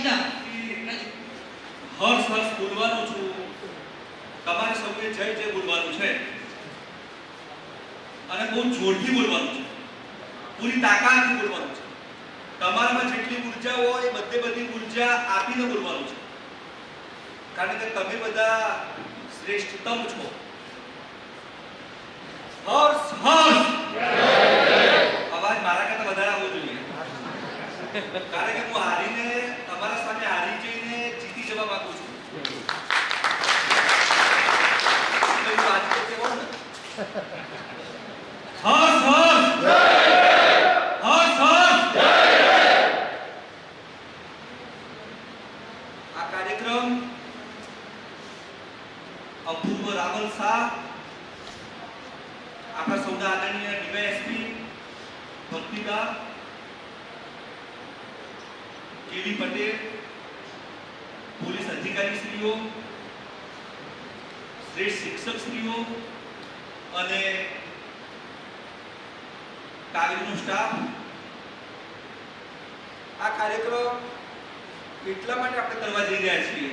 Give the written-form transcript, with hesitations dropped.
રાજીદા હર્ષ હર્ષ બોલવાનો છું. તમારે સૌએ જય જય બોલવાનું છે અને બહુ જોરથી બોલવાનું છે, પૂરી તાકાતથી બોલવાનું છે. તમારામાં જેટલી ઉર્જા હોય એ બધી ઉર્જા આપીને બોલવાનું છે, કારણ કે તમે બધા શ્રેષ્ઠતમ છો. હર્ષ હર્ષ અવાજ મારા કરતા વધારે આવવો જોઈએ, કારણ કે હું હારીને તમારા સામે હારી જઈને જીતી જવા માંગુ છું. હર્ષ હર્ષ હર્ષ હર્ષ. આ કાર્યક્રમ અપૂર્વ રાવલ શાહ, આપણા સૌના આદરણીય ડીવાયએસપી ભક્તિદા કેવી પટેલ, પોલીસ અધિકારી શ્રીઓ, શ્રેષ્ઠ શિક્ષક શ્રીઓ અને કાલેજનો સ્ટાફ, આ કાર્યક્રમ એટલા માટે આપણે કરવા જઈ રહ્યા છીએ